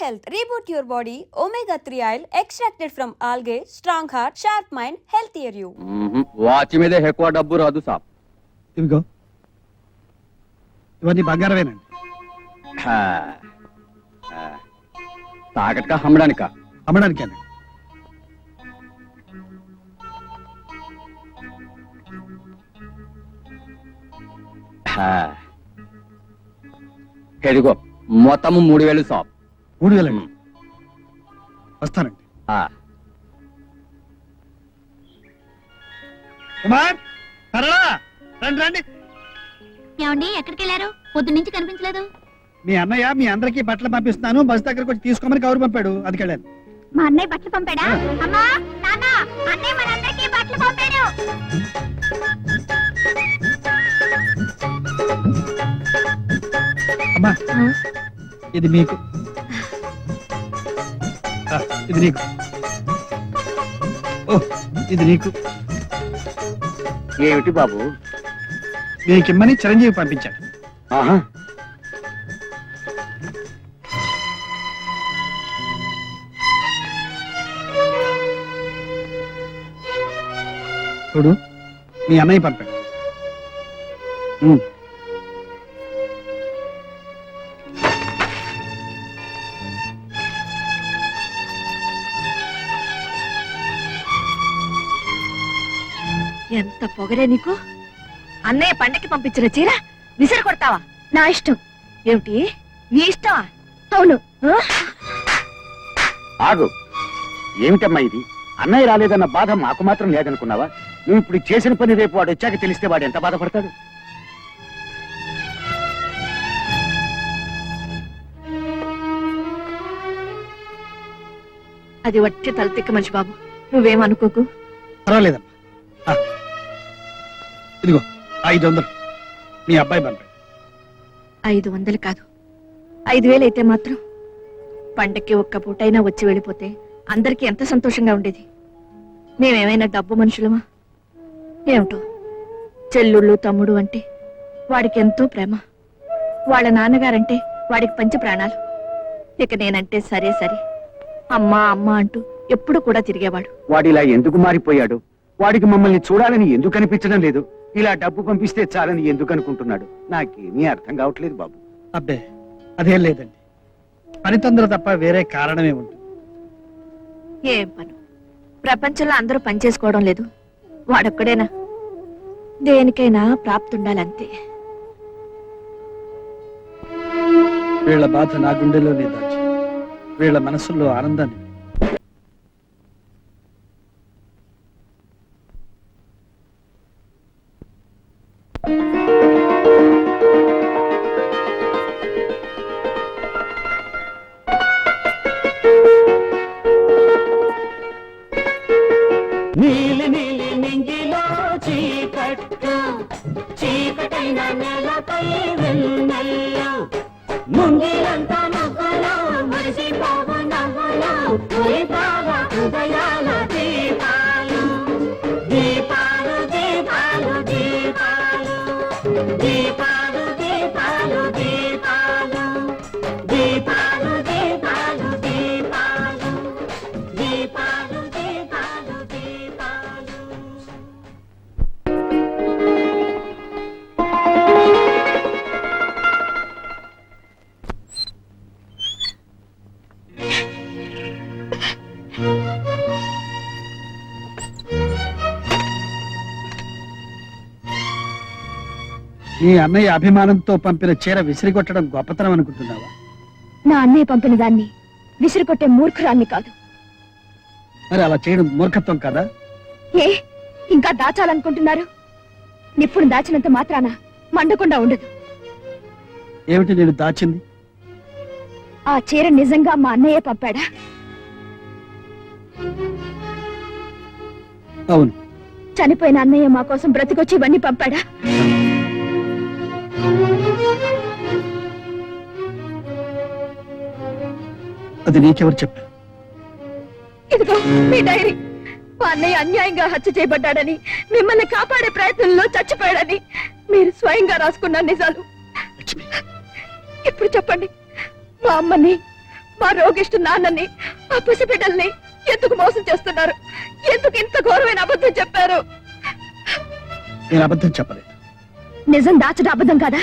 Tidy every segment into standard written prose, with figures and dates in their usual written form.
health. Reboot your body. Omega-3 oil extracted from algae. Strong heart, sharp mind, healthier you. Watch మీదే ఎక్కువ డబ్బు రాదు సాబ్. ఇదిగో ఇవన్నీ బంగారమేనండి. తాకట్కా అమ్మడానికా? అమ్మడానికేనండి. ఎదిగో మొత్తం 3000 సాబ్. 3000 వస్తానండి. కుమార్ సరళా రండి రండి. ఏమండి ఎక్కడికి వెళ్ళారు? పొద్దు నుంచి కనిపించలేదు. మీ అన్నయ్య మీ అందరికి బట్టలు పంపిస్తున్నాను, బస్ దగ్గరకు వచ్చి తీసుకోమని కౌరు పంపాడు, అది వెళ్ళాను. మా అన్నయ్య బట్టలు పంపాడా? అమ్మా నాన్న, అన్నయ్య మనందరికీ బట్టలు పంపాడు. అమ్మా ఇది మీకు, ఇది నీకు, ఓ ఇది నీకు. ఏమిటి బాబు? నీకిమ్మని చిరంజీవి పంపించాడు. ఆహా, చూడు మీ అన్నయ్య పంపాడు. ఎంత పొగరే నీకు! అన్నయ్య పండకి పంపించిన చీర విసిరి కొడతావా? నా ఇష్టం. ఏమిటి నీ ఇష్టమా? అవును. ఆగు. ఏమిటమ్మా ఇది? అన్నయ్య రాలేదన్న బాధ మాకు మాత్రం లేదనుకున్నావా? నువ్వు ఇప్పుడు చేసిన పని రేపు వాడు వచ్చాక తెలిస్తే వాడు ఎంత బాధపడతాడు? అది వట్టి తలతిక్క మనిషి బాబు, నువ్వేమనుకోకు. పర్వాలేదమ్మా. ఇదిగో 500 మీ అబ్బాయి పంపాడు. 500 కాదు, 5000 అయితే మాత్రం పండక్కి ఒక్క పూటైనా వచ్చి వెళ్ళిపోతే అందరికీ ఎంత సంతోషంగా ఉండేది. మేమేమైనా డబ్బు మనుషులమా? ఏమిటో చెల్లుళ్ళు తమ్ముడు అంటే వాడికి ఎంతో ప్రేమ, వాళ్ళ నాన్నగారంటే వాడికి పంచ ప్రాణాలు. ఇక నేనంటే సరే సరే అమ్మా అమ్మా అంటూ ఎప్పుడు కూడా తిరిగేవాడు. వాడిలా ఎందుకు మారిపోయాడు? వాడికి మమ్మల్ని చూడాలని ఎందుకు అనిపించడం లేదు? ఇలా డబ్బు పంపిస్తే చాలని ఎందుకు అనుకుంటున్నాడు? నాకేమీ అర్థం కావట్లేదు బాబు. అబ్బే అదేం లేదండి, పని తొందర తప్ప వేరే కారణమే ఉంటుంది. ఏం పను? ప్రపంచంలో అందరూ పనిచేసుకోవడం లేదు, వాడొక్కడేనా? దేనికైనా ప్రాప్తి ఉండాలంతే. వీళ్ళ బాధ నా గుండెలోనే దాచి వీళ్ళ మనసుల్లో ఆనందాన్ని. నీలి నీలి నింగిలో చీకట్టు, చీకటైన నెలపై వెన్నెల్లు, ముంగిలంతా నవ్వులో మురిసిపోవు నవ్వులో, ఉరిపాగా హృదయాల దీపాలు, దీపాలు దీపాలు దీపాలు, దీపాలు దీపాలు దీపాలు, దీపాలు దీపాలు దీపాలు, దీపాలు దీపాలు దీపాలు. నీ అన్నయ్య అభిమానంతో పంపిన చీర విసిరికొట్టడం గొప్పతనం అనుకుంటున్నావా? నా అన్నయ్య పంపిన దాన్ని విసిరికొట్టే మూర్ఖురాన్ని కాదు. మరి అలా చేయడం మూర్ఖత్వం కదా? ఏ ఇంకా దాచాలనుకుంటున్నారు? నిప్పుడు దాచినంత మాత్రాన మండకుండా ఉండదు. ఏమిటి నేను దాచింది? ఆ చీర నిజంగా మా అన్నయ్య పంపాడా? అవును. చనిపోయిన అన్నయ్య మా కోసం బ్రతికొచ్చి ఇవన్నీ పంపాడా? అది నీకెవరు చెప్పారు? ఇదిగో మీ డైరీ. మా అన్నయ్య అన్యాయంగా హత్య చేయబడ్డాడని, మిమ్మల్ని కాపాడే ప్రయత్నంలో చచ్చిపోయాడని మీరు స్వయంగా రాసుకున్న నిజాలు. ఇప్పుడు చెప్పండి, మా అమ్మని మా రోగిష్టు నాన్నని ఆ పసిబిడ్డల్ని ఎందుకు మోసం చేస్తున్నారు? ఎందుకు ఇంత ఘోరమైన అబద్ధం చెప్పారు? నేను అబద్ధం చెప్పలేదు. నిజం దాచడం అబద్ధం కదా?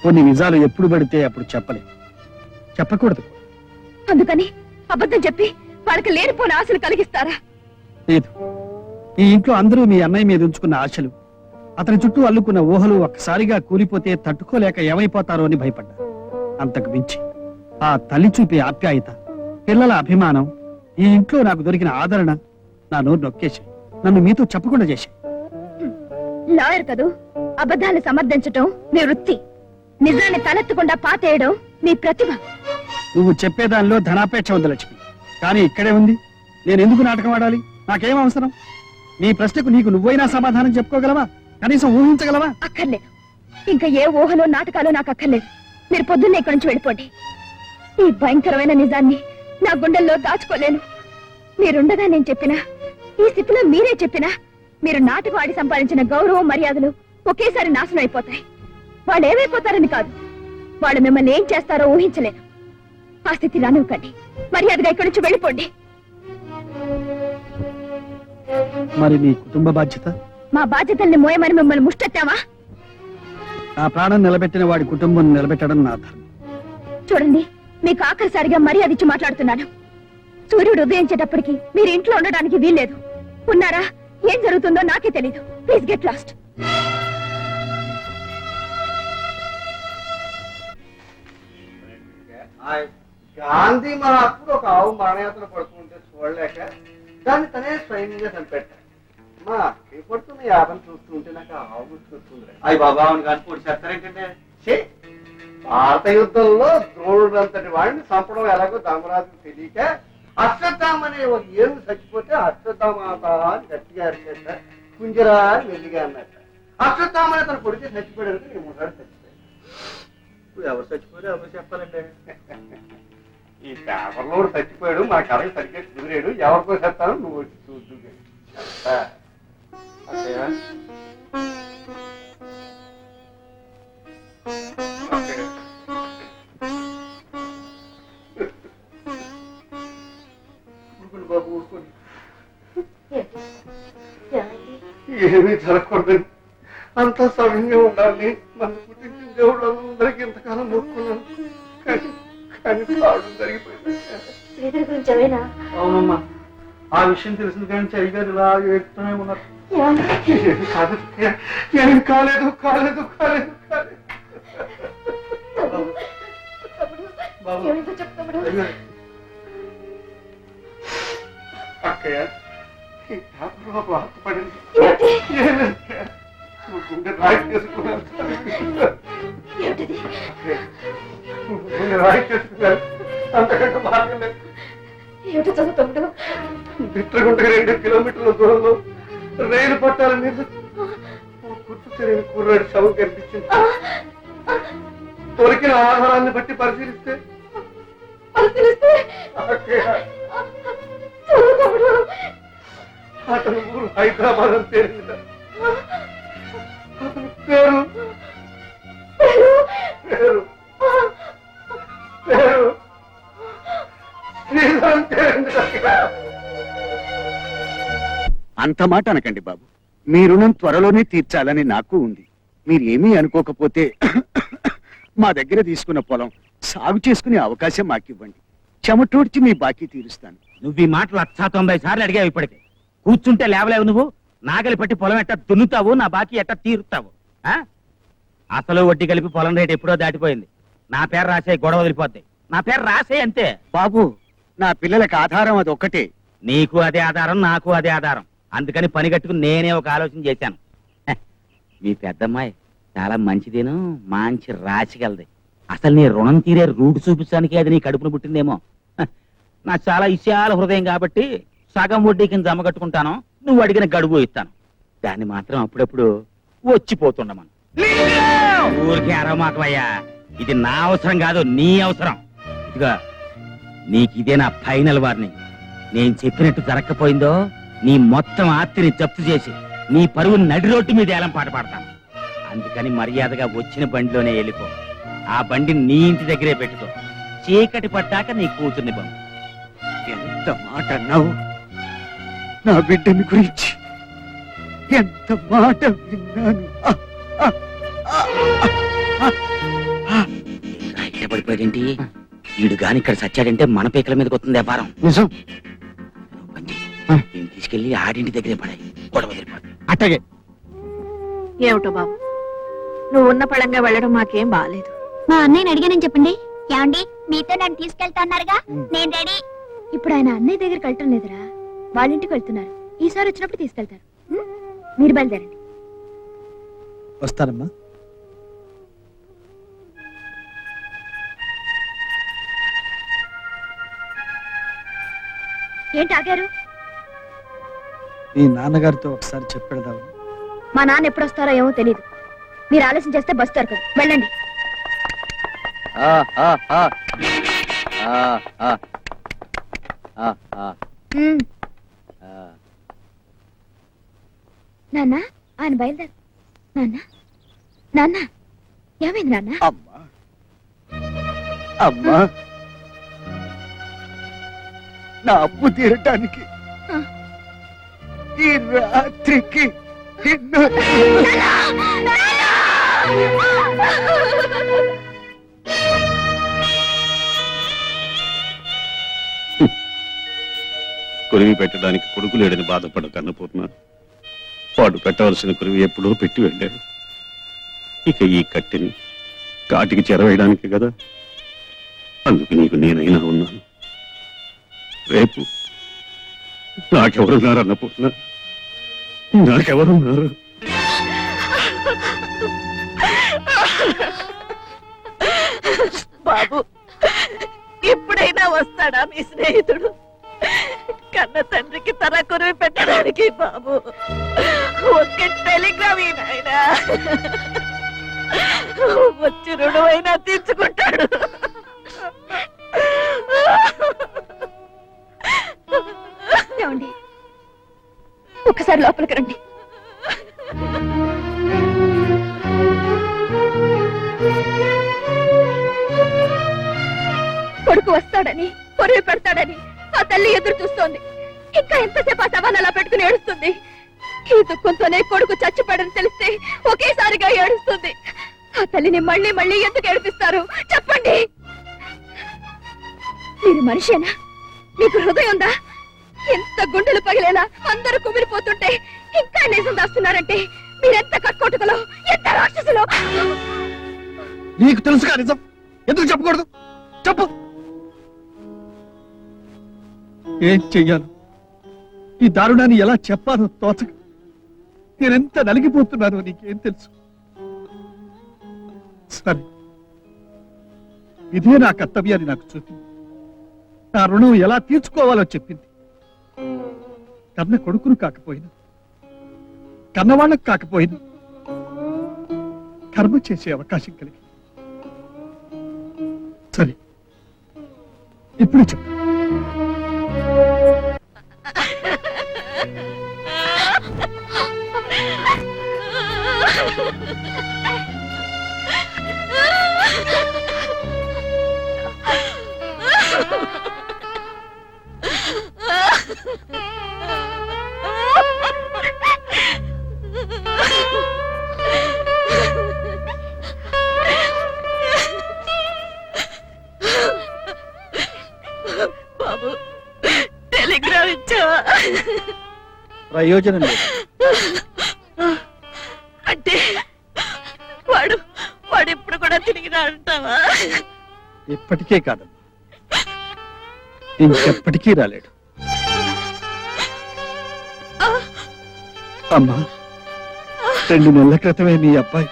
కొన్ని నిజాలు ఎప్పుడు పడితే అప్పుడు చెప్పలేదు, చెప్పకూడదు. అందుకని అబద్ధం చెప్పి వాళ్ళకి లేనిపోని ఆశలు కలిగిస్తారా? లేదు, ఈ ఇంట్లో అందరూ మీ అన్నయ్య మీద ఉంచుకున్న ఆశలు, అతని చుట్టూ అల్లుకున్న ఊహలు ఒక్కసారిగా కూలిపోతే తట్టుకోలేక ఏమైపోతారో అని భయపడ్డా. అంతకు మించి ఆ తల్లి చూపే ఆప్యాయత, పిల్లల అభిమానం, ఈ ఇంట్లో నాకు దొరికిన ఆదరణ నా నోరు నొక్కేసి నన్ను మీతో చెప్పకుండా చేశాయి. లాయర్ కదూ, అబద్ధాన్ని సమర్థించటం నీ వృత్తి, నిజాన్ని తలెత్తకుండా పాతేయడం నీ ప్రతిభ. నువ్వు చెప్పేదానిలో ధనాపేక్ష ఉంది లక్ష్మి, కానీ ఇక్కడే ఉంది. నేను ఎందుకు నాటకం ఆడాలి? నాకేం అవసరం? నీ ప్రశ్నకు నీకు నువ్వైనా సమాధానం చెప్పుకోగలవా? కనీసం ఊహించగలవా? అక్కర్లేదు. ఇంకా ఏ ఊహలో నాటకాలు నాకు అక్కర్లేదు. మీరు పొద్దున్నే ఇక్కడి నుంచి వెళ్ళిపోండి. ఈ భయంకరమైన నిజాన్ని నా గుండెల్లో దాచుకోలేను. మీరుండగా నేను చెప్పినా, ఈ స్థితిలో మీరే చెప్పినా, మీరు నాటకం ఆడి సంపాదించిన గౌరవం మర్యాదలు ఒకేసారి నాశనం అయిపోతాయి. వాళ్ళు ఏమైపోతారని కాదు, వాళ్ళు మిమ్మల్ని ఏం చేస్తారో ఊహించలేను. ఆ స్థితి రానివ్వకండి. మర్యాదగా ఇక్కడి నుంచి వెళ్ళిపోండి. మరి నీ కుటుంబ బాధ్యత? మా బాధ్యతల్ని మోయమని మిమ్మల్ని ముష్టెత్తావా? నా ప్రాణం నిలబెట్టిన వాడి కుటుంబం నిలబెట్టడం నా ధర్మం. చూడండి, మీకు ఆఖరిసారిగా మర్యాద ఇచ్చి మాట్లాడుతున్నాను. సూర్యుడు ఉదయించేటప్పటికి మీరు ఇంట్లో ఉండడానికి వీల్లేదు. ఉన్నారా? ఏం జరుగుతుందో నాకే తెలీదు. Please get lost. గాంధీ మన అప్పుడు ఒక ఆవు మరణయాత్ర పడుతుంటే చూడలేక దాన్ని తనే స్వయంగా చంపెట్టాడు. మా అక్కయ్య పడుతున్న యాభని చూస్తుంటే నాకు ఆవు గుర్తుకొస్తుంది. అయ్యి బాబా అవును కానీ పొడి చేస్తారేంటంటే, భారత యుద్ధంలో ద్రోణుడంతటి వాడిని చంపడం ఎలాగో ధర్మరాజుకు తెలియక అశ్వత్థామ అనే ఒక ఏనుగు చచ్చిపోతే అశ్వత్థామాత అని గట్టిగా అరిచేట, కుంజరా అని మెల్లిగా అన్నట్ట. అశ్వత్థామ అని తన కొడితే చచ్చిపోయాడు. నేను ముసాడు చచ్చిపోయాడు. ఇప్పుడు ఎవరు చచ్చిపోయారు ఎవరు చెప్పాలంటే, ఈ పేపర్లో చచ్చిపోయాడు, మా కథకి సరిగ్గా కుదిరాడు, ఎవరికో చెప్తాను నువ్వు వచ్చి చూద్దు. బాబు ఊరుకోండి, ఏమీ జరగకూడదని అంతా సవ్యంగా ఉండాలి. మన పుట్టించిన దేవుళ్ళు అందరికీ ఇంతకాలం మొక్కున్నాను, కానీ కావడం జరిగిపోయింది. అవునమ్మా, ఆ విషయం తెలిసింది కానీ చరిగారు ఇలా ఏడుతూనే ఉన్నారు. ఏం కాలేదు కాలేదు కాలేదు కాలేదు. అక్కయ్య, ఈ పేపర్లో వార్త పడింది. గుండె రాయి చేసుకున్నాను, గుండె రాయి చేసుకున్నాను, అంతకంటే మార్గం లేదు. బిట్రగుంటకి 2 కిలోమీటర్ల దూరంలో రైలు పట్టాల మీద గుర్తు తెలియని కుర్రాడి శవం కనిపించింది. దొరికిన ఆధారాన్ని బట్టి పరిశీలిస్తే అతను ఊరు హైదరాబాద్ అని తేలింది. అతని పేరు పేరు పేరు శ్రీధరం తేలింది. అంత మాట అనకండి బాబు. మీ రుణం త్వరలోనే తీర్చాలని నాకు ఉంది. మీరేమీ అనుకోకపోతే మా దగ్గర తీసుకున్న పొలం సాగు చేసుకునే అవకాశం మాకివ్వండి. చెమటోడ్చి మీ బాకీ తీరుస్తాను. నువ్వు ఈ మాటలు 90 సార్లు అడిగావు. ఇప్పటికే కూర్చుంటే లేవలేవు. నువ్వు నాగలి పట్టి పొలం ఎట్టా దున్నుతావు, నా బాకీ ఎట్టా తీరుతావు? అసలు వడ్డీ కలిపి పొలం రేటు ఎప్పుడో దాటిపోయింది. నా పేరు రాసే గొడవ వదిలిపోద్ది. నా పేరు రాసే అంతే. బాబు, నా పిల్లలకు ఆధారం అది ఒక్కటే. నీకు అదే ఆధారం, నాకు అదే ఆధారం. అందుకని పని కట్టుకుని నేనే ఒక ఆలోచన చేశాను. మీ పెద్దమ్మాయి చాలా మంచిదేను, మంచి రాసిగలది. అసలు నీ రుణం తీరే రూటు చూపించడానికి అది నీ కడుపును పుట్టిందేమో. నాకు చాలా విశాల హృదయం కాబట్టి సగం వడ్డీ కింద జమ కట్టుకుంటాను, నువ్వు అడిగిన గడువు ఇస్తాను. దాన్ని మాత్రం అప్పుడప్పుడు వచ్చిపోతుండమను. ఊరికే అరవమాకమయ్యా, ఇది నా అవసరం కాదు, నీ అవసరం. ఇదిగా నీకు ఇదే నా ఫైనల్ వార్నింగ్. నేను చెప్పినట్టు జరగకపోయిందో నీ మొత్తం ఆస్తిని జప్తు చేసి నీ పరువుని నడి రోడ్డు మీద ఏలం పాట పాడతాను. అందుకని మర్యాదగా వచ్చిన బండిలోనే వెళ్ళిపో. ఆ బండిని నీ ఇంటి దగ్గరే పెట్టుకో. చీకటి పట్టాక నీ కూతుర్ని పంపు. ఎంత మాట అన్నావు నా బిడ్డని గురించి, ఎంత మాట విన్నాను. ఇంకా పడిపోయాడేంటి వీడు గాని ఇక్కడ సచ్చాడంటే మన పీకల మీదకి వస్తుంది వ్యాపారం. నిజం. నేను తీసుకెళ్లి ఆడింటి దగ్గరే పడాయి, గొడవ వదిలిపోతుంది. అట్టగే. ఏమిటో బాబు, నువ్వు ఉన్న పళంగా వెళ్ళడం మాకేం బాగాలేదు. మా అన్నయ్యని అడిగానని చెప్పండి. ఏమండి, మీతో నన్ను తీసుకెళ్తా అన్నారుగా, నేను రెడీ. ఇప్పుడు ఆయన అన్నయ్య దగ్గరికి వెళ్ళటం లేదురా, వాళ్ళ ఇంటికి వెళ్తున్నారు. ఈసారి వచ్చినప్పుడు తీసుకెళ్తారు. మీరు బయలుదేరండి. వస్తానమ్మా. ఏంటి ఆగారు? మీ నాన్నగారితో ఒకసారి చెప్పెడదాము. మా నాన్న ఎప్పుడు వస్తారో ఏమో తెలియదు. మీరు ఆలస్యం చేస్తే బస్ దొరకదు. వెళ్ళండి. ఉమ్. నాన్న, ఆయన బయలుదేరు. నాన్న, నాన్న, ఏమైంది నాన్న? అమ్మా అమ్మా, నా అప్పు తీరటానికి ఈ రాత్రికి నిన్ను కొరివి పెట్టడానికి కొడుకు లేడని బాధపడక అన్నపూర్ణ, వాడు పెట్టవలసిన కొరివి ఎప్పుడో పెట్టి వెళ్ళాడు. ఇక ఈ కట్టెని కాటికి చెరవేయడానికి కదా, అందుకు నీకు నేనైనా ఉన్నాను. రేపు నాకెవరున్నారు అన్నపూర్ణ, నాకెవరున్నారు? బాబు, ఇప్పుడైనా వస్తాడా మీ స్నేహితుడు? కన్న తండ్రికి తన కొరివి పెట్టడానికి బాబు ఒక్క టెలిగ్రామ్ అయినా వచ్చి రుణమైనా తీర్చుకుంటాడు. ఏమండి, ఒక్కసారి లోపలికి రండి. కొడుకు వస్తాడని, కొరివి పెడతాడని ఆ తల్లి ఎదురు చూస్తోంది. ఇంకా ఎంతసేపు ఆ శవాన్ని అలా పెట్టుకుని ఏడుస్తుంది. ఈ దుఃఖంతోనే కొడుకు చచ్చిపోయాడని తెలిస్తే ఒకేసారిగా ఏడుస్తుంది. ఆ తల్లిని మళ్ళీ మళ్ళీ ఎందుకు ఏడిపిస్తారు చెప్పండి? మీరు మనిషేనా? మీకు హృదయం ఉందా? ఎంత గుండెలు పగిలేలా అందరూ కుమిలిపోతుంటే ఇంకా నిజం దాస్తున్నారంటే మీరెంత కట్టుకోటుకలో, ఎంత రాక్షసులో! నీకు తెలుసుగా నిజం, ఎందుకు చెప్పకూడదు? చెప్పు. ఏం చెయ్యాలి? ఈ దారుణాన్ని ఎలా చెప్పాలో తోచక నేనెంత నలిగిపోతున్నానో నీకేం తెలుసు? సరే, ఇదే నా కర్తవ్యాన్ని నాకు చూపింది. నా రుణం ఎలా తీర్చుకోవాలో చెప్పింది. కన్న కొడుకును కాకపోయినా, కన్నవాళ్ళకు కాకపోయినా కర్మ చేసే అవకాశం కలిగి. సరే, ఇప్పుడు చెప్పు. బాబు, టెలిగ్రామ్ ఇచ్చావా? ప్రయోజనం లేదు. అంటే వాడు వాడు ఇప్పుడు కూడా తిరిగి రాంటావా? ఇప్పటికే కాదమ్మా, ఇంకెప్పటికీ రాలేడు. అమ్మా, 2 నెలల క్రితమే నీ అబ్బాయి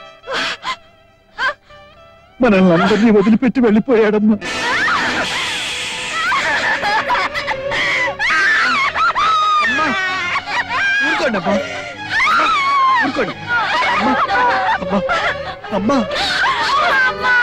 మనల్ని అందరినీ వదిలిపెట్టి వెళ్ళిపోయాడమ్మా. అమ్మా, ఊరుకోండి అమ్మా, ఊరుకోండి అమ్మా, అమ్మా, అమ్మా.